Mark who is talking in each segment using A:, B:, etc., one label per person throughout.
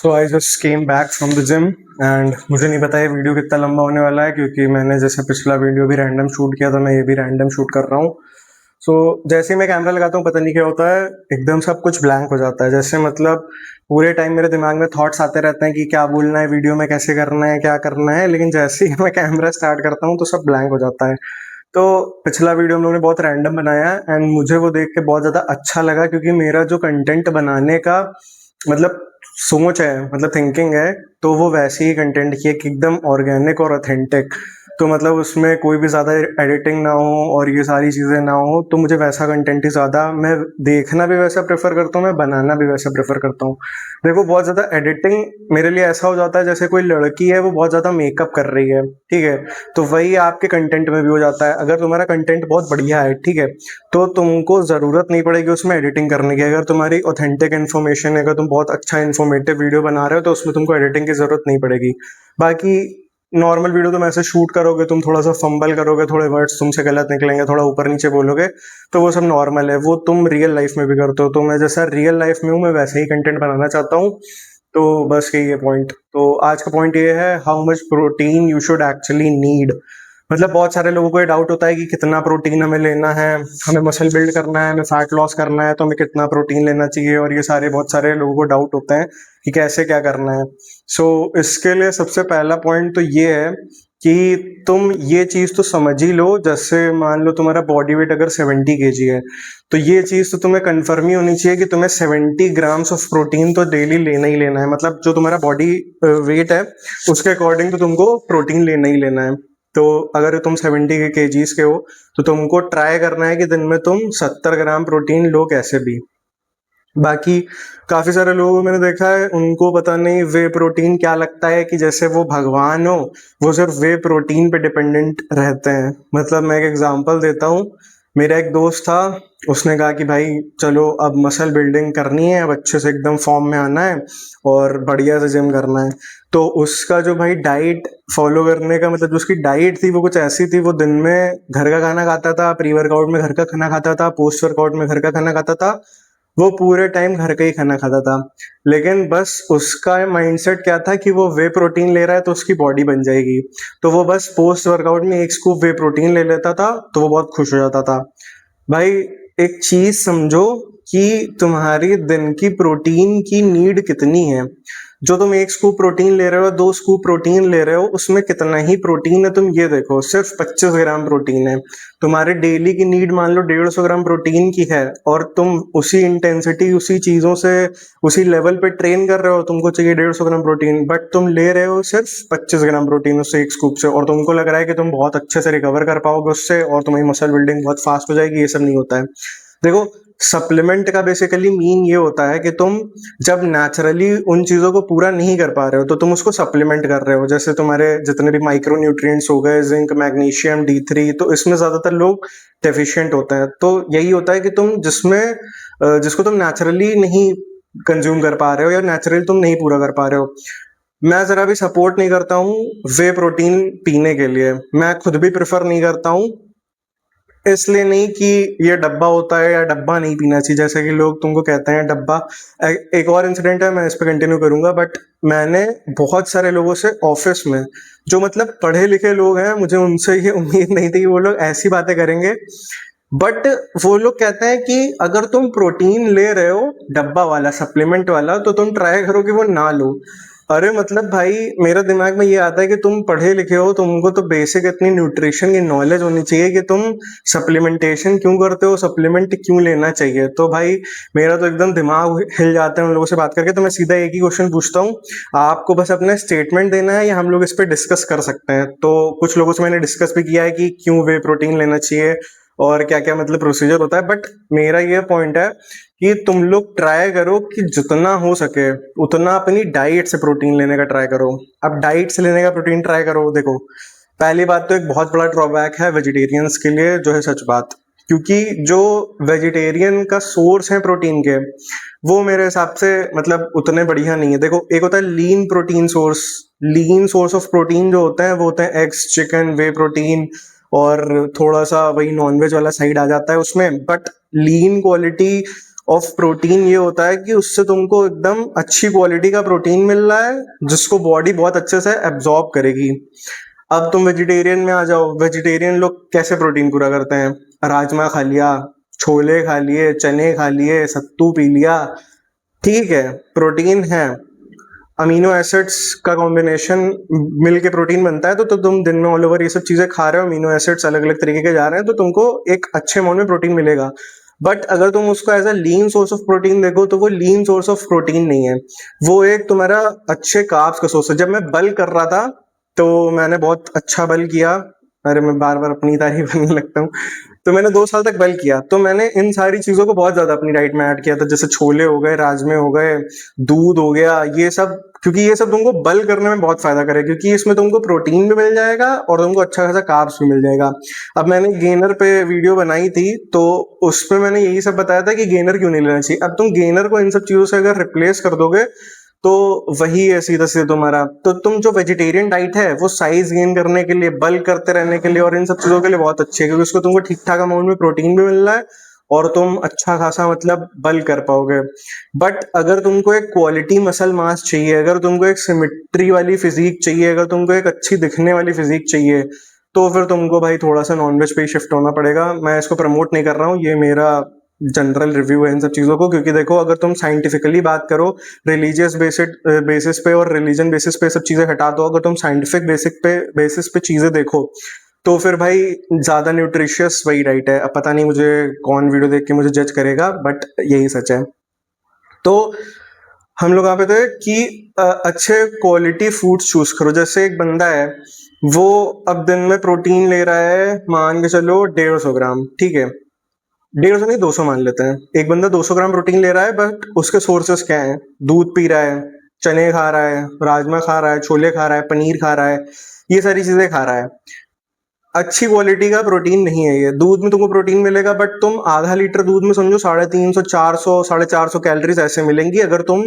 A: So I just came back from the gym and मुझे नहीं पता ये वीडियो कितना लंबा होने वाला है, क्योंकि मैंने जैसे पिछला वीडियो भी रैंडम शूट किया था, मैं ये भी रैंडम शूट कर रहा हूँ। सो जैसे ही मैं कैमरा लगाता हूँ, पता नहीं क्या होता है, एकदम सब कुछ ब्लैंक हो जाता है। जैसे मतलब पूरे टाइम मेरे दिमाग में थॉट्स आते रहते हैं कि क्या बोलना है वीडियो में, कैसे करना है, क्या करना है, लेकिन जैसे ही मैं कैमरा स्टार्ट करता हूँ तो सब ब्लैंक हो जाता है। तो पिछला वीडियो हम लोगों ने बहुत रैंडम बनाया है एंड मुझे वो देख के बहुत ज़्यादा अच्छा लगा, क्योंकि मेरा जो कंटेंट बनाने का मतलब सोच है, मतलब थिंकिंग है, तो वो वैसे ही कंटेंट की है कि एकदम ऑर्गेनिक और ऑथेंटिक। तो मतलब उसमें कोई भी ज़्यादा एडिटिंग ना हो और ये सारी चीज़ें ना हो, तो मुझे वैसा कंटेंट ही ज़्यादा, मैं देखना भी वैसा प्रेफर करता हूँ, मैं बनाना भी वैसा प्रेफर करता हूँ। देखो, बहुत ज़्यादा एडिटिंग मेरे लिए ऐसा हो जाता है जैसे कोई लड़की है, वो बहुत ज़्यादा मेकअप कर रही है, ठीक है, तो वही आपके कंटेंट में भी हो जाता है। अगर तुम्हारा कंटेंट बहुत बढ़िया है, ठीक है, तो तुमको ज़रूरत नहीं पड़ेगी उसमें एडिटिंग करने की। अगर तुम्हारी ऑथेंटिक इन्फॉर्मेशन है, अगर तुम बहुत अच्छा इन्फॉर्मेटिव वीडियो बना रहे हो, तो उसमें तुमको एडिटिंग की ज़रूरत नहीं पड़ेगी। बाकी नॉर्मल वीडियो तुम ऐसे शूट करोगे, तुम थोड़ा सा फंबल करोगे, थोड़े वर्ड्स तुमसे गलत निकलेंगे, थोड़ा ऊपर नीचे बोलोगे, तो वो सब नॉर्मल है, वो तुम रियल लाइफ में भी करते हो। तो मैं जैसा रियल लाइफ में हूँ, मैं वैसे ही कंटेंट बनाना चाहता हूँ। तो बस यही है पॉइंट। तो आज का पॉइंट ये है, how much protein you should actually need. मतलब बहुत सारे लोगों को ये डाउट होता है कि कितना प्रोटीन हमें लेना है, हमें मसल बिल्ड करना है, हमें फैट लॉस करना है, तो हमें कितना प्रोटीन लेना चाहिए, और ये सारे बहुत सारे लोगों को डाउट होते हैं कि कैसे क्या करना है। सो इसके लिए सबसे पहला पॉइंट तो ये है कि तुम ये चीज तो समझ ही लो। जैसे मान लो तुम्हारा बॉडी वेट अगर 70 kg है, तो ये चीज तो तुम्हें कंफर्म ही होनी चाहिए कि तुम्हें 70 ग्राम्स ऑफ प्रोटीन तो डेली लेना ही लेना है। मतलब जो तुम्हारा बॉडी वेट है, उसके अकॉर्डिंग तो तुमको प्रोटीन लेना ही लेना है। तो अगर तुम 70 kgs के हो, तो तुमको ट्राई करना है कि दिन में तुम 70 ग्राम प्रोटीन लो कैसे भी। बाकी काफी सारे लोगों को मैंने देखा है, उनको पता नहीं वे प्रोटीन क्या लगता है, कि जैसे वो भगवान हो, वो सिर्फ वे प्रोटीन पे डिपेंडेंट रहते हैं। मतलब मैं एक एग्जांपल देता हूँ। मेरा एक दोस्त था, उसने कहा कि भाई चलो अब मसल बिल्डिंग करनी है, अब अच्छे से एकदम फॉर्म में आना है और बढ़िया से जिम करना है। तो उसका जो भाई डाइट फॉलो करने का मतलब जो उसकी डाइट थी, वो कुछ ऐसी थी, वो दिन में घर का खाना खाता था, प्री वर्कआउट में घर का खाना खाता था, पोस्ट वर्कआउट में घर का खाना खाता था, वो पूरे टाइम घर का ही खाना खाता था। लेकिन बस उसका माइंडसेट क्या था कि वो वे प्रोटीन ले रहा है तो उसकी बॉडी बन जाएगी। तो वो बस पोस्ट वर्कआउट में एक स्कूप वे प्रोटीन ले लेता था, तो वो बहुत खुश हो जाता था। भाई एक चीज समझो कि तुम्हारी दिन की प्रोटीन की नीड कितनी है। जो तुम एक स्कूप प्रोटीन ले रहे हो, 2 स्कूप प्रोटीन ले रहे हो, उसमें कितना ही प्रोटीन है तुम ये देखो, सिर्फ 25 ग्राम प्रोटीन है। तुम्हारे डेली की नीड मान लो 150 ग्राम प्रोटीन की है, और तुम उसी इंटेंसिटी, उसी चीजों से, उसी लेवल पे ट्रेन कर रहे हो, तुमको चाहिए 150 ग्राम प्रोटीन, बट तुम ले रहे हो सिर्फ 25 ग्राम प्रोटीन उससे एक स्कूप से, और तुमको लग रहा है कि तुम बहुत अच्छे से रिकवर कर पाओगे उससे और तुम्हारी मसल बिल्डिंग बहुत फास्ट हो जाएगी। ये सब नहीं होता है। देखो, सप्लीमेंट का बेसिकली मीन ये होता है कि तुम जब नेचुरली उन चीजों को पूरा नहीं कर पा रहे हो, तो तुम उसको सप्लीमेंट कर रहे हो। जैसे तुम्हारे जितने भी माइक्रो न्यूट्रिएंट्स हो गए, जिंक, मैग्नीशियम, D3, तो इसमें ज्यादातर लोग डेफिशिएंट होते हैं। तो यही होता है कि तुम जिसको तुम नेचुरली नहीं कंज्यूम कर पा रहे हो, या नेचुरली तुम नहीं पूरा कर पा रहे हो। मैं जरा भी सपोर्ट नहीं करता हूँ वे प्रोटीन पीने के लिए, मैं खुद भी प्रेफर नहीं करता हूँ। इसलिए नहीं कि ये डब्बा होता है या डब्बा नहीं पीना चाहिए, जैसे कि लोग तुमको कहते हैं डब्बा। एक और इंसिडेंट है, मैं इस पर कंटिन्यू करूंगा, बट मैंने बहुत सारे लोगों से ऑफिस में, जो मतलब पढ़े लिखे लोग हैं, मुझे उनसे ये उम्मीद नहीं थी कि वो लोग ऐसी बातें करेंगे, बट वो लोग कहते हैं कि अगर तुम प्रोटीन ले रहे हो डब्बा वाला, सप्लीमेंट वाला, तो तुम ट्राई करो कि वो ना लो। अरे मतलब भाई, मेरा दिमाग में ये आता है कि तुम पढ़े लिखे हो, तुमको तो बेसिक इतनी न्यूट्रिशन की नॉलेज होनी चाहिए कि तुम सप्लीमेंटेशन क्यों करते हो, सप्लीमेंट क्यों लेना चाहिए। तो भाई मेरा तो एकदम दिमाग हिल जाता है उन लोगों से बात करके। तो मैं सीधा एक ही क्वेश्चन पूछता हूँ, आपको बस अपना स्टेटमेंट देना है, या हम लोग इस पर डिस्कस कर सकते हैं। तो कुछ लोगों से मैंने डिस्कस भी किया है कि क्यों वे प्रोटीन लेना चाहिए और क्या क्या मतलब प्रोसीजर होता है, बट मेरा ये पॉइंट है कि तुम लोग ट्राई करो कि जितना हो सके उतना अपनी डाइट से प्रोटीन लेने का ट्राई करो। अब डाइट से लेने का प्रोटीन ट्राई करो। देखो, पहली बात तो एक बहुत बड़ा ड्रॉबैक है वेजिटेरियंस के लिए, जो है सच बात, क्योंकि जो वेजिटेरियन का सोर्स है प्रोटीन के, वो मेरे हिसाब से मतलब उतने बढ़िया नहीं है। देखो, एक होता है lean protein source. Lean source of protein जो होता है, वो होता है एग्स, चिकन, वे प्रोटीन, और थोड़ा सा वही नॉनवेज वाला साइड आ जाता है उसमें। But lean quality of protein ये होता है कि उससे तुमको एकदम अच्छी क्वालिटी का प्रोटीन मिल रहा है जिसको बॉडी बहुत अच्छे से एब्जॉर्ब करेगी। अब तुम वेजिटेरियन में आ जाओ, वेजिटेरियन लोग कैसे प्रोटीन पूरा करते हैं? राजमा खा लिया, छोले खा लिए, चने खा लिए, सत्तू पी लिया, ठीक है, प्रोटीन है। अमीनो एसिड्स का कॉम्बिनेशन मिल के प्रोटीन बनता है, तो तुम दिन में ऑल ओवर ये सब चीजें खा रहे हो, अमीनो एसिड्स अलग अलग तरीके के जा रहे हैं, तो तुमको एक अच्छे अमाउंट में प्रोटीन मिलेगा। बट अगर तुम उसको as a lean source of protein देखो तो वो लीन सोर्स ऑफ प्रोटीन नहीं है, वो एक तुम्हारा अच्छे कार्ब्स का सोर्स है। जब मैं बल्क कर रहा था तो मैंने बहुत अच्छा बल किया। अरे मैं बार बार अपनी तारीफ करने लगता हूँ। तो मैंने 2 साल तक बल किया, तो मैंने इन सारी चीजों को बहुत ज्यादा अपनी डाइट में ऐड किया था, जैसे छोले हो गए, राजमे हो गए, दूध हो गया, ये सब, क्योंकि ये सब तुमको बल करने में बहुत फायदा करेगा, क्योंकि इसमें तुमको प्रोटीन भी मिल जाएगा और तुमको अच्छा खासा कार्ब्स भी मिल जाएगा। अब मैंने गेनर पे वीडियो बनाई थी तो उसमें मैंने यही सब बताया था कि गेनर क्यों नहीं लेना चाहिए। अब तुम गेनर को इन सब चीजों से अगर रिप्लेस कर दोगे तो वही है सीधा सीधा तुम्हारा। तो तुम जो वेजिटेरियन डाइट है वो साइज गेन करने के लिए, बल्क करते रहने के लिए और इन सब चीजों के लिए बहुत अच्छी है, क्योंकि उसको तुमको ठीक ठाक अमाउंट में प्रोटीन भी मिल रहा है और तुम अच्छा खासा मतलब बल कर पाओगे। बट अगर तुमको एक क्वालिटी मसल मास चाहिए, अगर तुमको एक सिमेट्री वाली फिजिक चाहिए, अगर तुमको एक अच्छी दिखने वाली फिजिक चाहिए, तो फिर तुमको भाई थोड़ा सा नॉनवेज पे शिफ्ट होना पड़ेगा। मैं इसको प्रमोट नहीं कर रहा हूँ, ये मेरा जनरल रिव्यू है इन सब चीजों को। क्योंकि देखो, अगर तुम साइंटिफिकली बात करो, रिलीजियस बेसिस पे और रिलीजन बेसिस पे सब चीजें हटा दो, अगर तुम साइंटिफिक बेसिस पे चीजें देखो, तो फिर भाई ज्यादा न्यूट्रिशियस वही डाइट है। अब पता नहीं मुझे कौन वीडियो देख के मुझे जज करेगा, बट यही सच है। तो हम लोग यहाँ पे थे कि अच्छे क्वालिटी फूड्स चूज करो। जैसे एक बंदा है, वो अब दिन में प्रोटीन ले रहा है, मान के चलो 150 ग्राम, ठीक है, 150 नहीं 200 मान लेते हैं। एक बंदा 200 ग्राम प्रोटीन ले रहा है, बट उसके सोर्सेस क्या है? दूध पी रहा है, चने खा रहा है, राजमा खा रहा है, छोले खा रहा है, पनीर खा रहा है, ये सारी चीजें खा रहा है। अच्छी क्वालिटी का प्रोटीन नहीं है ये। दूध में तुमको प्रोटीन मिलेगा, बट तुम आधा लीटर दूध में समझो 350, 400, 450 कैलोरीज ऐसे मिलेंगी। अगर तुम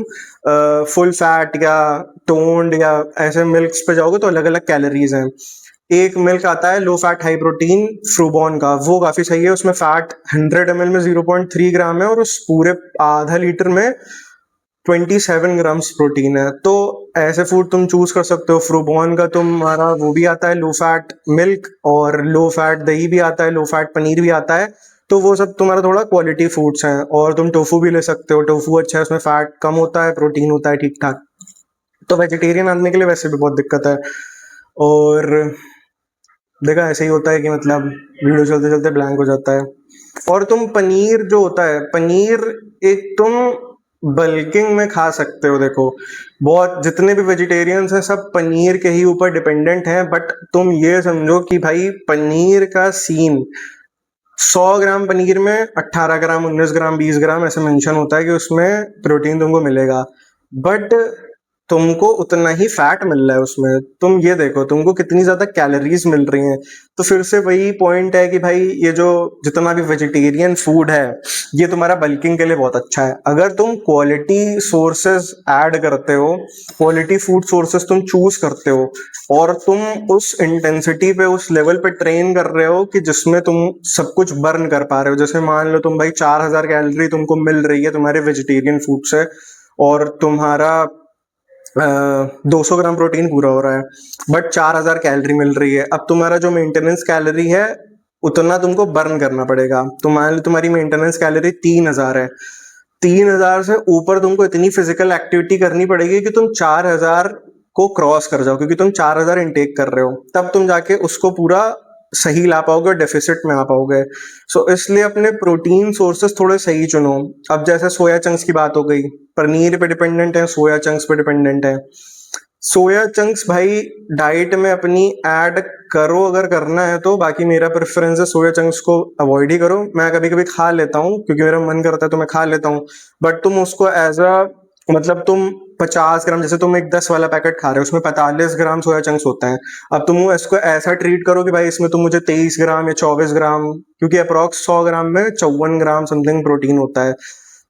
A: फुल फैट या टोन्ड या ऐसे मिल्क्स पे जाओगे तो अलग अलग कैलोरीज हैं। एक मिल्क आता है लो फैट हाई प्रोटीन फ्रूबॉन का, वो काफी सही है। उसमें फैट 100 ml में 0.3 ग्राम है और उस पूरे आधा लीटर में 27 ग्राम्स प्रोटीन है। तो ऐसे फूड तुम चूज कर सकते हो। फ्रूबॉन का तुम्हारा वो भी आता है लो फैट मिल्क, और लो फैट दही भी आता है, लो फैट पनीर भी आता है। तो वो सब तुम्हारा थोड़ा क्वालिटी फूड्स हैं। और तुम टोफू भी ले सकते हो, टोफू अच्छा है, उसमें फैट कम होता है, प्रोटीन होता है ठीक ठाक। तो वेजिटेरियन आदमी के लिए वैसे भी बहुत दिक्कत है। और देखा ऐसे ही होता है कि मतलब वीडियो चलते चलते ब्लैंक हो जाता है। और तुम पनीर जो होता है, पनीर एक तुम बल्किंग में खा सकते हो। देखो, बहुत जितने भी वेजिटेरियंस हैं सब पनीर के ही ऊपर डिपेंडेंट हैं, बट तुम ये समझो कि भाई पनीर का सीन 100 ग्राम पनीर में 18 ग्राम, 19 ग्राम, 20 ग्राम ऐसे मेंशन होता है कि उसमें प्रोटीन तुमको मिलेगा, बट तुमको उतना ही फैट मिल रहा है उसमें। तुम ये देखो तुमको कितनी ज्यादा कैलोरीज मिल रही हैं। तो फिर से वही पॉइंट है कि भाई ये जो जितना भी वेजिटेरियन फूड है ये तुम्हारा बल्किंग के लिए बहुत अच्छा है। अगर तुम क्वालिटी सोर्सेज ऐड करते हो, क्वालिटी फूड सोर्सेज तुम चूज करते हो, और तुम उस इंटेंसिटी पे, उस लेवल पे ट्रेन कर रहे हो कि जिसमें तुम सब कुछ बर्न कर पा रहे हो। जैसे मान लो तुम भाई 4000 कैलोरी तुमको मिल रही है तुम्हारे वेजिटेरियन फूड से, और तुम्हारा 200 ग्राम प्रोटीन पूरा हो रहा है, बट 4000 कैलोरी मिल रही है। अब तुम्हारा जो मेंटेनेंस कैलोरी है उतना तुमको बर्न करना पड़ेगा। तो मान लो तुम्हारी मेंटेनेंस कैलोरी 3000 है, 3000 से ऊपर तुमको इतनी फिजिकल एक्टिविटी करनी पड़ेगी कि तुम 4000 को क्रॉस कर जाओ, क्योंकि तुम 4000 इनटेक कर रहे हो, तब तुम जाके उसको पूरा सही ला पाओगे, डेफिसिट में आ पाओगे। सो इसलिए अपने प्रोटीन सोर्सेस थोड़े सही चुनो। अब जैसे सोया चंक्स की बात हो गई, पनीर पे डिपेंडेंट है, सोया चंक्स पे डिपेंडेंट है। सोया चंक्स भाई डाइट में अपनी ऐड करो अगर करना है तो, बाकी मेरा प्रेफरेंस है सोया चंक्स को अवॉइड ही करो। मैं कभी कभी खा लेता हूँ क्योंकि मेरा मन करता है तो मैं खा लेता हूँ, बट तुम उसको एज अ मतलब तुम 50 ग्राम, जैसे तुम एक 10 वाला पैकेट खा रहे हो उसमें 45 ग्राम सोया चंक्स होते हैं। अब तुम इसको ऐसा ट्रीट करो कि भाई इसमें तुम मुझे 23 ग्राम या 24 ग्राम, क्योंकि अप्रोक्स 100 ग्राम में 54 ग्राम समथिंग प्रोटीन होता है,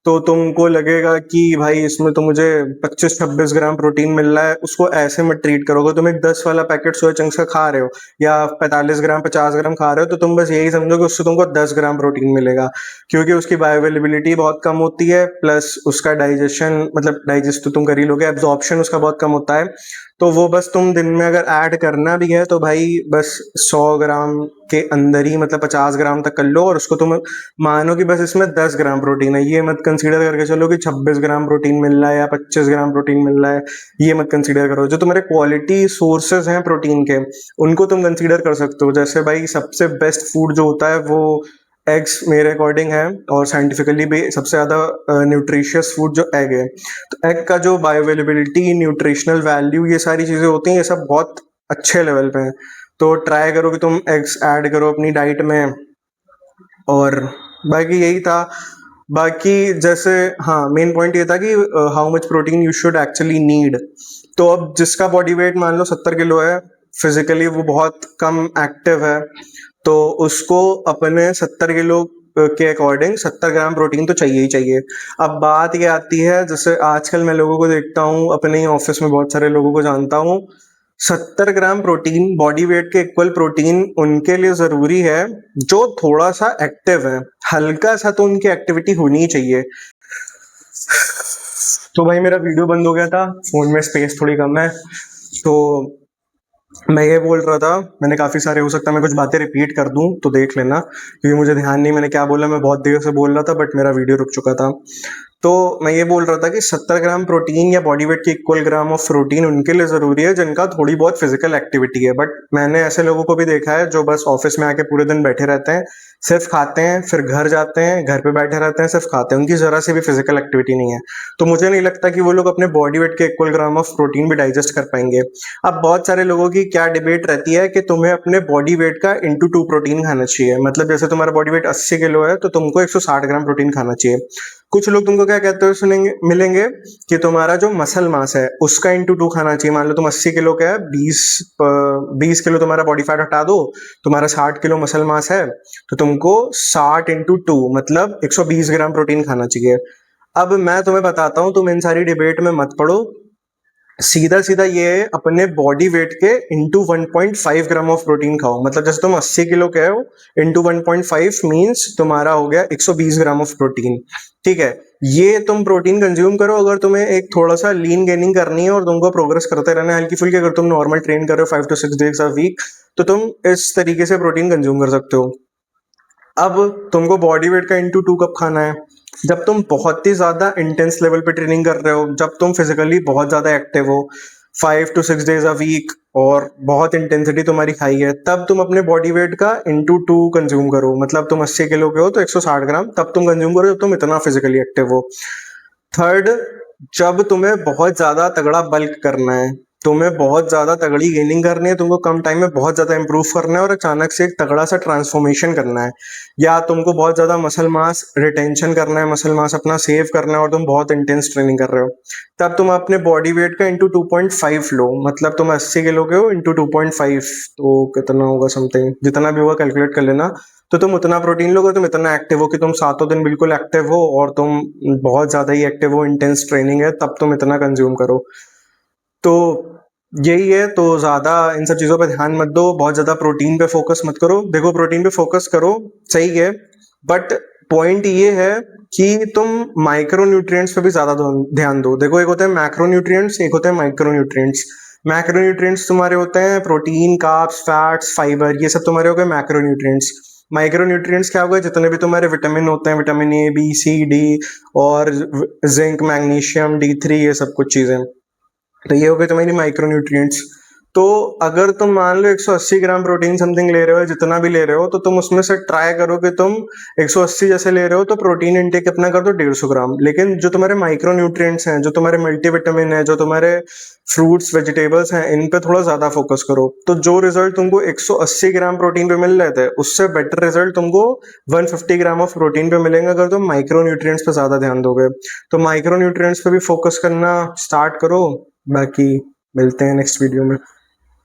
A: तो तुमको लगेगा कि भाई इसमें तो मुझे 25-26 ग्राम प्रोटीन मिल रहा है, उसको ऐसे मत ट्रीट करोगे। तुम एक 10 वाला पैकेट सोया चंक्स का खा रहे हो या 45 ग्राम 50 ग्राम खा रहे हो, तो तुम बस यही समझो कि उससे तुमको 10 ग्राम प्रोटीन मिलेगा, क्योंकि उसकी बायोअवेलेबिलिटी बहुत कम होती है, प्लस उसका डाइजेशन, मतलब डाइजेस्ट तो तुम कर ही लोगे, एब्जॉर्प्शन उसका बहुत कम होता है। तो वो बस तुम दिन में अगर ऐड करना भी है तो भाई बस 100 ग्राम के अंदर ही, मतलब 50 ग्राम तक कर लो, और उसको तुम मानो कि बस इसमें 10 ग्राम प्रोटीन है। ये मत कंसीडर करके चलो कि 26 ग्राम प्रोटीन मिल रहा है या 25 ग्राम प्रोटीन मिल रहा है, ये मत कंसीडर करो। जो तुम्हारे क्वालिटी सोर्सेज हैं प्रोटीन के, उनको तुम कंसीडर कर सकते हो। जैसे भाई सबसे बेस्ट फूड जो होता है वो एग्स मेरे अकॉर्डिंग है, और साइंटिफिकली भी सबसे ज़्यादा न्यूट्रिशियस फूड जो एग है। तो एग का जो बायोअवेलेबिलिटी, न्यूट्रिशनल वैल्यू, ये सारी चीज़ें होती हैं, ये सब बहुत अच्छे लेवल पे हैं। तो ट्राई करो कि तुम एग्स ऐड करो अपनी डाइट में। और बाकी यही था। बाकी जैसे, हाँ, मेन पॉइंट ये था कि how much protein you should actually need. तो अब जिसका बॉडी वेट मान लो 70 किलो है, फिजिकली वो बहुत कम एक्टिव है, तो उसको अपने 70 किलो के अकॉर्डिंग 70 ग्राम प्रोटीन तो चाहिए ही चाहिए। अब बात ये आती है, जैसे आजकल मैं लोगों को देखता हूँ, अपने ही ऑफिस में बहुत सारे लोगों को जानता हूँ, 70 ग्राम प्रोटीन बॉडी वेट के इक्वल प्रोटीन उनके लिए जरूरी है जो थोड़ा सा एक्टिव है, हल्का सा तो उनकी एक्टिविटी होनी ही चाहिए। तो भाई मेरा वीडियो बंद हो गया था, फोन में स्पेस थोड़ी कम है, तो मैं ये बोल रहा था, मैंने काफी सारे, हो सकता है मैं कुछ बातें रिपीट कर दूं तो देख लेना, क्योंकि मुझे ध्यान नहीं मैंने क्या बोला, मैं बहुत देर से बोल रहा था बट मेरा वीडियो रुक चुका था। तो मैं ये बोल रहा था कि 70 ग्राम प्रोटीन या बॉडी वेट के इक्वल ग्राम ऑफ प्रोटीन उनके लिए जरूरी है जिनका थोड़ी बहुत फिजिकल एक्टिविटी है। बट मैंने ऐसे लोगों को भी देखा है जो बस ऑफिस में आके पूरे दिन बैठे रहते हैं, सिर्फ खाते हैं, फिर घर जाते हैं, घर पे बैठे रहते हैं, सिर्फ खाते हैं, उनकी जरा से भी फिजिकल एक्टिविटी नहीं है। तो मुझे नहीं लगता कि वो लोग अपने बॉडी वेट के इक्वल ग्राम ऑफ प्रोटीन भी डाइजेस्ट कर पाएंगे। अब बहुत सारे लोगों की क्या डिबेट रहती है कि तुम्हें अपने बॉडी वेट का इंटू 2 प्रोटीन खाना चाहिए। मतलब जैसे तुम्हारा बॉडी वेट 80 किलो है तो तुमको 160 ग्राम प्रोटीन खाना चाहिए। कुछ लोग तुमको क्या कहते हुए सुनेंगे, मिलेंगे कि तुम्हारा जो मसल मास है उसका इंटू 2 खाना चाहिए। मान लो तुम 80 किलो का है, 20 किलो तुम्हारा बॉडी फैट हटा दो, तुम्हारा 60 किलो मसल मास है, तो तुमको 60 इंटू 2 मतलब 120 ग्राम प्रोटीन खाना चाहिए। अब मैं तुम्हें बताता हूं, तुम इन सारी डिबेट में मत पड़ो, सीधा सीधा ये अपने बॉडी वेट के इंटू 1.5 ग्राम ऑफ प्रोटीन खाओ। मतलब जैसे तुम 80 किलो के हो, इंटू 1.5 मीन्स तुम्हारा हो गया 120 ग्राम ऑफ प्रोटीन। ठीक है, ये तुम प्रोटीन कंज्यूम करो अगर तुम्हें एक थोड़ा सा लीन गेनिंग करनी है और तुमको प्रोग्रेस करते रहना है हल्की फुल्की। अगर तुम नॉर्मल ट्रेन कर रहे हो 5 to 6 days a वीक, तो तुम इस तरीके से प्रोटीन कंज्यूम कर सकते हो। अब तुमको बॉडी वेट का इंटू 2 कब खाना है? जब तुम बहुत ही ज्यादा इंटेंस लेवल पे ट्रेनिंग कर रहे हो, जब तुम फिजिकली बहुत ज्यादा एक्टिव हो, 5 to 6 days a वीक, और बहुत इंटेंसिटी तुम्हारी हाई है, तब तुम अपने बॉडी वेट का इंटू 2 कंज्यूम करो। मतलब तुम 80 किलो के हो तो 160 ग्राम तब तुम कंज्यूम करो जब तुम इतना फिजिकली एक्टिव हो। थर्ड, जब तुम्हें बहुत ज्यादा तगड़ा बल्क करना है, तुम्हें बहुत ज्यादा तगड़ी गेनिंग करनी है, तुमको कम टाइम में बहुत ज्यादा इंप्रूव करना है और अचानक से एक तगड़ा सा ट्रांसफॉर्मेशन करना है, या तुमको बहुत ज्यादा मसल मास रिटेंशन करना है, मसल मास अपना सेव करना है और तुम बहुत इंटेंस ट्रेनिंग कर रहे हो, तब तुम अपने बॉडी वेट का इंटू 2.5 लो। मतलब तुम 80 किलो के हो इंटू 2.5, तो कितना होगा, समथिंग जितना भी होगा कैलकुलेट कर लेना। तो तुम उतना प्रोटीन लो, अगर तुम इतना एक्टिव हो कि तुम 7 दिन बिल्कुल एक्टिव हो और तुम बहुत ज्यादा ही एक्टिव हो, इंटेंस ट्रेनिंग है, तब तुम इतना कंज्यूम करो। तो यही है। तो ज्यादा इन सब चीजों पे ध्यान मत दो, बहुत ज्यादा प्रोटीन पे फोकस मत करो। देखो प्रोटीन पे फोकस करो, सही है, बट पॉइंट ये है कि तुम माइक्रो न्यूट्रिएंट्स पे भी ज्यादा ध्यान दो। देखो एक होते हैं मैक्रो न्यूट्रिएंट्स, एक होते हैं माइक्रो न्यूट्रिएंट्स। मैक्रो न्यूट्रिएंट्स तुम्हारे होते हैं प्रोटीन, कार्ब्स, फैट्स, फाइबर, ये सब तुम्हारे हो गए मैक्रो न्यूट्रिएंट्स। माइक्रो न्यूट्रिएंट्स क्या हो गए? जितने भी तुम्हारे विटामिन होते हैं, vitamin A, B, C, D, और जिंक, मैग्नीशियम, D3, ये सब कुछ चीजें, तो ये हो गए तुम्हारी माइक्रो न्यूट्रिएंट्स। तो अगर तुम मान लो 180 ग्राम प्रोटीन समथिंग ले रहे हो, जितना भी ले रहे हो, तो तुम उसमें से ट्राई करो कि तुम 180 जैसे ले रहे हो तो प्रोटीन इनटेक अपना कर दो 150 ग्राम। लेकिन जो तुम्हारे माइक्रो न्यूट्रिएंट्स हैं, जो तुम्हारे मल्टीविटामिन है, जो तुम्हारे फ्रूट्स वेजिटेबल्स हैं, इन पे थोड़ा ज्यादा फोकस करो। तो जो रिजल्ट तुमको 180 ग्राम प्रोटीन पे मिल रहे थे, उससे बेटर रिजल्ट तुमको 150 ग्राम ऑफ प्रोटीन पे मिलेंगे अगर तुम माइक्रो न्यूट्रिएंट्स पे ज्यादा ध्यान दोगे। तो माइक्रो न्यूट्रिएंट्स पे भी फोकस करना स्टार्ट करो। बाकी मिलते हैं नेक्स्ट वीडियो में।